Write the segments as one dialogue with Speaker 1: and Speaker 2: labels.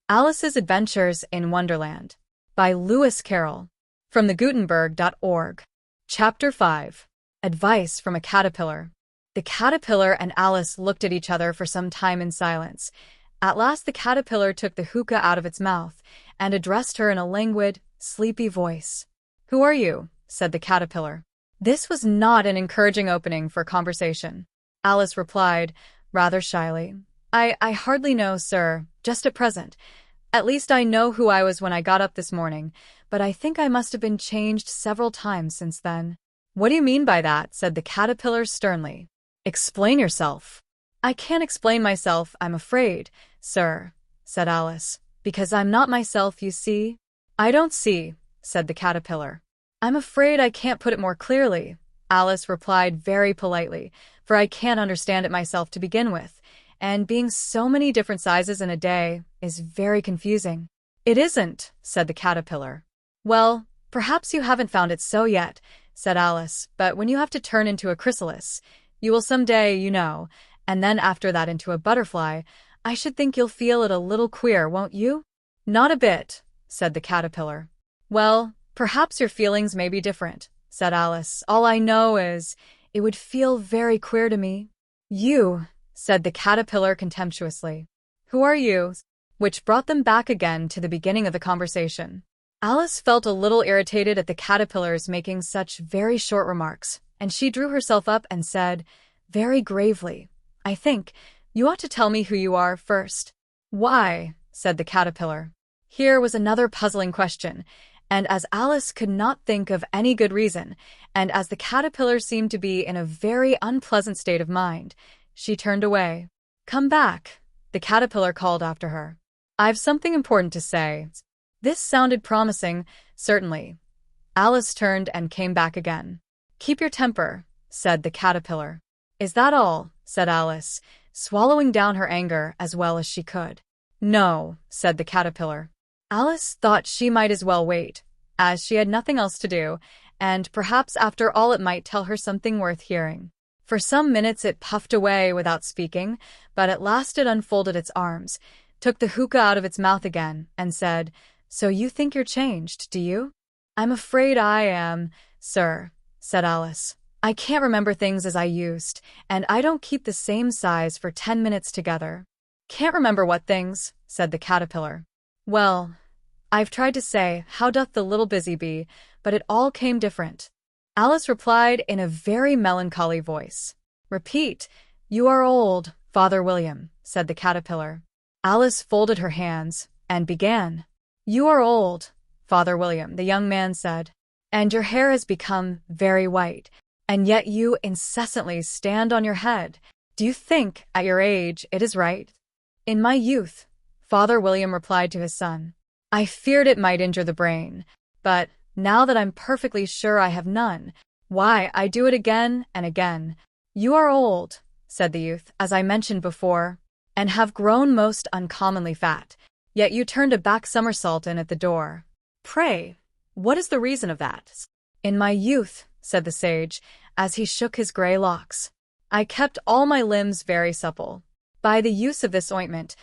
Speaker 1: Alice's Adventures in Wonderland by Lewis Carroll from thegutenberg.org. Chapter 5. Advice from a Caterpillar. The caterpillar and Alice looked at each other for some time in silence. At last the caterpillar took the hookah out of its mouth and addressed her in a languid, sleepy voice. "Who are you?" said the caterpillar. This was not an encouraging opening for conversation. Alice replied, rather shyly, I hardly know, sir, just at present. At least I know who I was when I got up this morning, but I think I must have been changed several times since then." "What do you mean by that?" said the caterpillar sternly. "Explain yourself." "I can't explain myself, I'm afraid, sir," said Alice, "because I'm not myself, you see." "I don't see," said the caterpillar. "I'm afraid I can't put it more clearly," Alice replied very politely, "for I can't understand it myself to begin with, and being so many different sizes in a day is very confusing." "It isn't," said the caterpillar. "Well, perhaps you haven't found it so yet," said Alice, "but when you have to turn into a chrysalis, you will someday, you know, and then after that into a butterfly, I should think you'll feel it a little queer, won't you?" "Not a bit," said the caterpillar. "Well, perhaps your feelings may be different," said Alice. "All I know is, it would feel very queer to me." "You," said the caterpillar contemptuously. "Who are you?" Which brought them back again to the beginning of the conversation. Alice felt a little irritated at the caterpillars making such very short remarks, and she drew herself up and said, very gravely, "I think you ought to tell me who you are first." "Why?" said the caterpillar. Here was another puzzling question, and as Alice could not think of any good reason, and as the caterpillar seemed to be in a very unpleasant state of mind, she turned away. "Come back," the caterpillar called after her. "I've something important to say." This sounded promising, certainly. Alice turned and came back again. "Keep your temper," said the caterpillar. "Is that all?" said Alice, swallowing down her anger as well as she could. "No," said the caterpillar. Alice thought she might as well wait, as she had nothing else to do, and perhaps after all it might tell her something worth hearing. For some minutes it puffed away without speaking, but at last it unfolded its arms, took the hookah out of its mouth again, and said, "So you think you're changed, do you?" "I'm afraid I am, sir," said Alice. "I can't remember things as I used, and I don't keep the same size for 10 minutes together." "Can't remember what things?" said the caterpillar. "Well, I've tried to say, how doth the little busy bee, but it all came different." Alice replied in a very melancholy voice. "Repeat, you are old, Father William," said the caterpillar. Alice folded her hands and began. "You are old, Father William," the young man said, "and your hair has become very white, and yet you incessantly stand on your head. Do you think, at your age, it is right?" "In my youth," Father William replied to his son, "I feared it might injure the brain, but now that I'm perfectly sure I have none, why, I do it again and again." "You are old," said the youth, "as I mentioned before, and have grown most uncommonly fat, yet you turned a back somersault in at the door. Pray, what is the reason of that?" "In my youth," said the sage, as he shook his gray locks, "I kept all my limbs very supple. By the use of this ointment,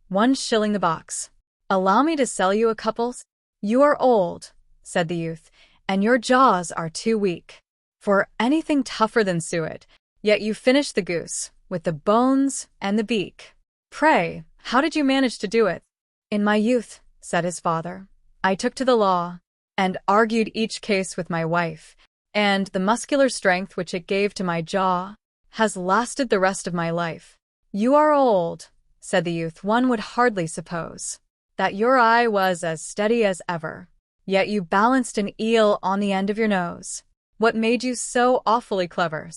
Speaker 1: 1 shilling the box. Allow me to sell you a couple." "You are old," said the youth, "and your jaws are too weak for anything tougher than suet, yet you finished the goose, with the bones and the beak. Pray, how did you manage to do it?" "In my youth," said his father, "I took to the law, and argued each case with my wife, and the muscular strength which it gave to my jaw has lasted the rest of my life." "You are old," said the youth. "One would hardly suppose that your eye was as steady as ever, yet you balanced an eel on the end of your nose. What made you so awfully clever?"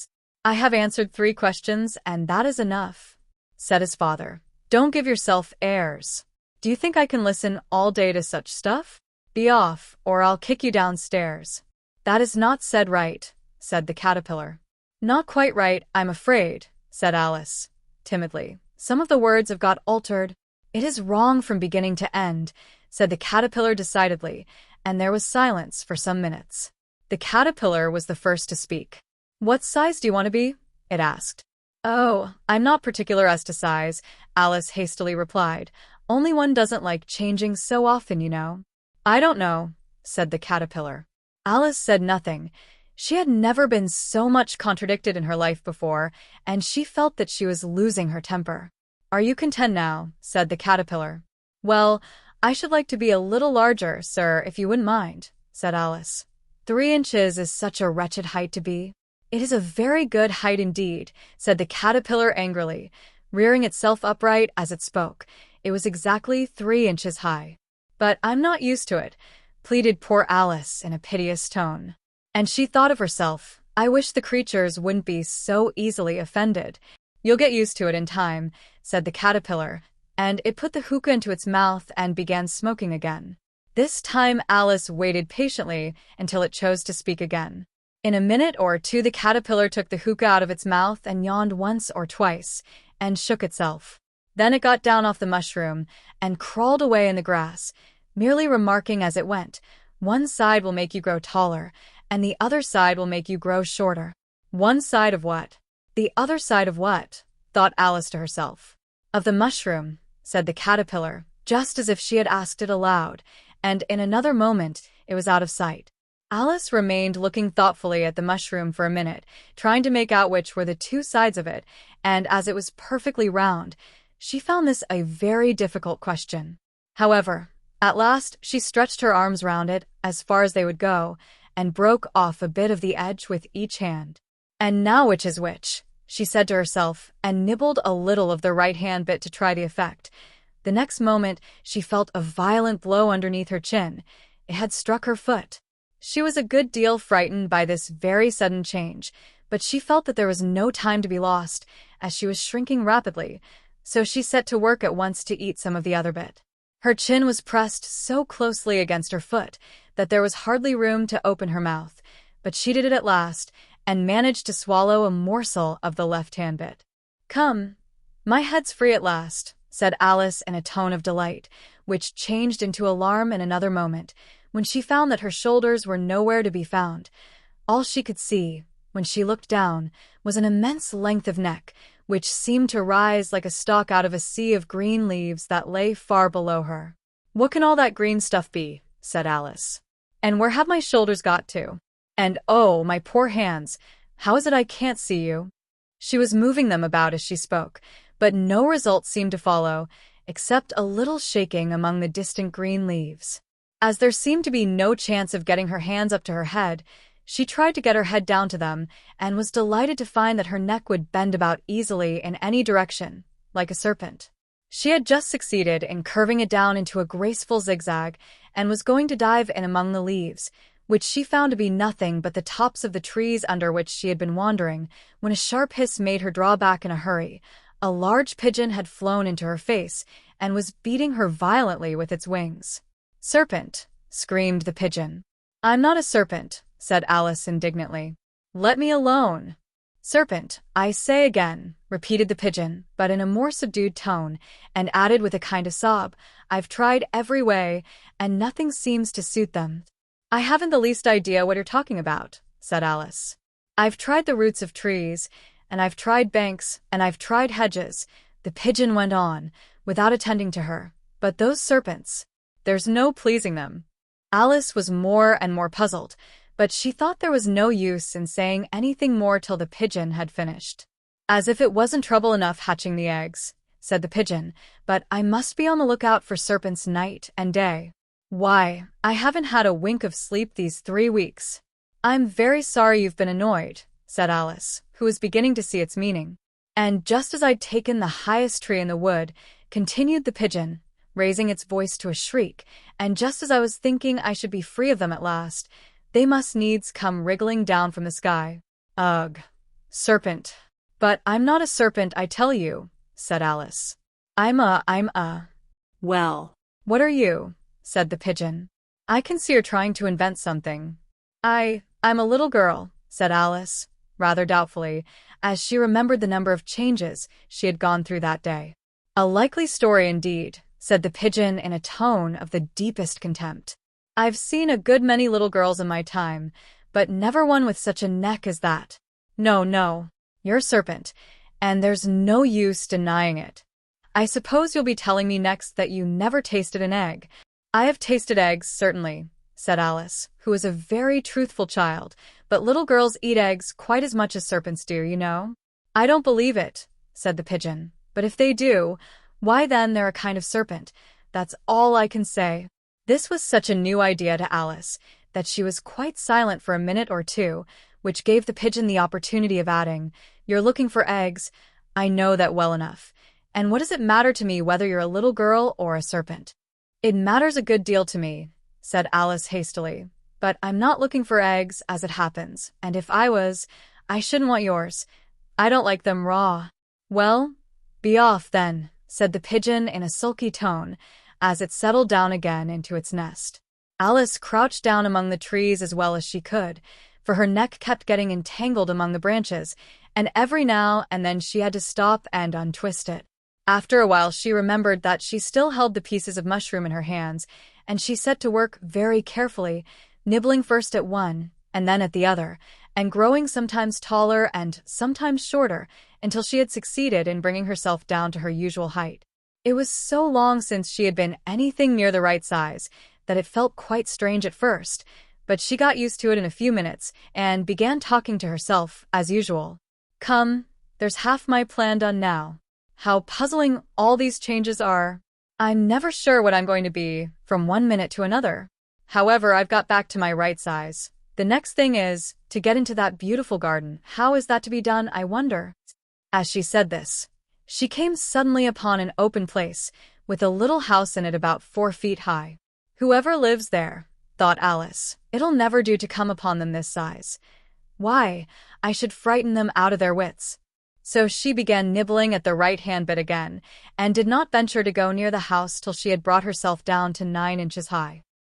Speaker 1: "I have answered 3 questions, and that is enough," said his father. "Don't give yourself airs. Do you think I can listen all day to such stuff? Be off, or I'll kick you downstairs." "That is not said right," said the caterpillar. "Not quite right, I'm afraid," said Alice, timidly. "Some of the words have got altered." "It is wrong from beginning to end," said the caterpillar decidedly, and there was silence for some minutes. The caterpillar was the first to speak. "What size do you want to be?" it asked. "Oh, I'm not particular as to size," Alice hastily replied. Only one doesn't like changing so often, you know. I don't know, said the caterpillar. Alice said nothing. She had never been so much contradicted in her life before, and she felt that she was losing her temper. Are you content now? Said the caterpillar. Well, I should like to be a little larger, sir, if you wouldn't mind, said Alice. 3 inches is such a wretched height to be. It is a very good height indeed, said the caterpillar angrily, rearing itself upright as it spoke. It was exactly 3 inches high. But I'm not used to it, pleaded poor Alice in a piteous tone. And she thought of herself, I wish the creatures wouldn't be so easily offended. You'll get used to it in time, said the caterpillar, and it put the hookah into its mouth and began smoking again. This time Alice waited patiently until it chose to speak again. In a minute or two the caterpillar took the hookah out of its mouth and yawned once or twice, and shook itself. Then it got down off the mushroom and crawled away in the grass, merely remarking as it went, one side will make you grow taller, and the other side will make you grow shorter. One side of what? The other side of what? Thought Alice to herself. Of the mushroom, said the caterpillar, just as if she had asked it aloud, and in another moment it was out of sight. Alice remained looking thoughtfully at the mushroom for a minute, trying to make out which were the 2 sides of it, and as it was perfectly round, she found this a very difficult question. However, at last she stretched her arms round it as far as they would go, and broke off a bit of the edge with each hand. And now which is which? She said to herself, and nibbled a little of the right hand bit to try the effect. The next moment she felt a violent blow underneath her chin. It had struck her foot. She was a good deal frightened by this very sudden change, but she felt that there was no time to be lost, as she was shrinking rapidly, so she set to work at once to eat some of the other bit. Her chin was pressed so closely against her foot that there was hardly room to open her mouth, but she did it at last, and managed to swallow a morsel of the left-hand bit. Come, my head's free at last, said Alice in a tone of delight, which changed into alarm in another moment, when she found that her shoulders were nowhere to be found. All she could see, when she looked down, was an immense length of neck, which seemed to rise like a stalk out of a sea of green leaves that lay far below her. What can all that green stuff be? Said Alice. And where have my shoulders got to? And oh, my poor hands, how is it I can't see you? She was moving them about as she spoke, but no result seemed to follow, except a little shaking among the distant green leaves. As there seemed to be no chance of getting her hands up to her head, she tried to get her head down to them, and was delighted to find that her neck would bend about easily in any direction, like a serpent. She had just succeeded in curving it down into a graceful zigzag, and was going to dive in among the leaves, which she found to be nothing but the tops of the trees under which she had been wandering, when a sharp hiss made her draw back in a hurry. A large pigeon had flown into her face, and was beating her violently with its wings. "Serpent!" screamed the pigeon. "I'm not a serpent," said Alice indignantly. "Let me alone." "Serpent, I say again," repeated the pigeon, but in a more subdued tone, and added with a kind of sob, "I've tried every way, and nothing seems to suit them." "I haven't the least idea what you're talking about," said Alice. "I've tried the roots of trees, and I've tried banks, and I've tried hedges," the pigeon went on, without attending to her. "But those serpents, there's no pleasing them." Alice was more and more puzzled, but she thought there was no use in saying anything more till the pigeon had finished. "As if it wasn't trouble enough hatching the eggs," said the pigeon, "but I must be on the lookout for serpents night and day. Why, I haven't had a wink of sleep these 3 weeks." "I'm very sorry you've been annoyed," said Alice, who was beginning to see its meaning. "And just as I'd taken the highest tree in the wood," continued the pigeon, raising its voice to a shriek, "and just as I was thinking I should be free of them at last, they must needs come wriggling down from the sky. Ugh, serpent." "But I'm not a serpent, I tell you," said Alice. I'm a... "Well, what are you?" said the pigeon. "I can see you're trying to invent something." I'm a little girl," said Alice, rather doubtfully, as she remembered the number of changes she had gone through that day. "A likely story indeed," said the pigeon in a tone of the deepest contempt. "I've seen a good many little girls in my time, but never one with such a neck as that. No, you're a serpent, and there's no use denying it. I suppose you'll be telling me next that you never tasted an egg. I have tasted eggs, certainly, said Alice, who was a very truthful child, but little girls eat eggs quite as much as serpents do, you know. I don't believe it, said the pigeon, but if they do, why then they're a kind of serpent. That's all I can say. This was such a new idea to Alice that she was quite silent for a minute or two, which gave the pigeon the opportunity of adding, "You're looking for eggs. I know that well enough. And what does it matter to me whether you're a little girl or a serpent?" "It matters a good deal to me," said Alice hastily, "but I'm not looking for eggs as it happens, and if I was, I shouldn't want yours. I don't like them raw." "Well, be off then," said the pigeon in a sulky tone, as it settled down again into its nest. Alice crouched down among the trees as well as she could, for her neck kept getting entangled among the branches, and every now and then she had to stop and untwist it. After a while she remembered that she still held the pieces of mushroom in her hands, and she set to work very carefully, nibbling first at one and then at the other, and growing sometimes taller and sometimes shorter until she had succeeded in bringing herself down to her usual height. It was so long since she had been anything near the right size that it felt quite strange at first, but she got used to it in a few minutes and began talking to herself as usual. "Come, there's half my plan done now. How puzzling all these changes are. I'm never sure what I'm going to be from one minute to another. However, I've got back to my right size. The next thing is to get into that beautiful garden. How is that to be done, I wonder?" As she said this, she came suddenly upon an open place with a little house in it about 4 feet high. "Whoever lives there," thought Alice, "it'll never do to come upon them this size. Why, I should frighten them out of their wits." So she began nibbling at the right-hand bit again, and did not venture to go near the house till she had brought herself down to 9 inches high.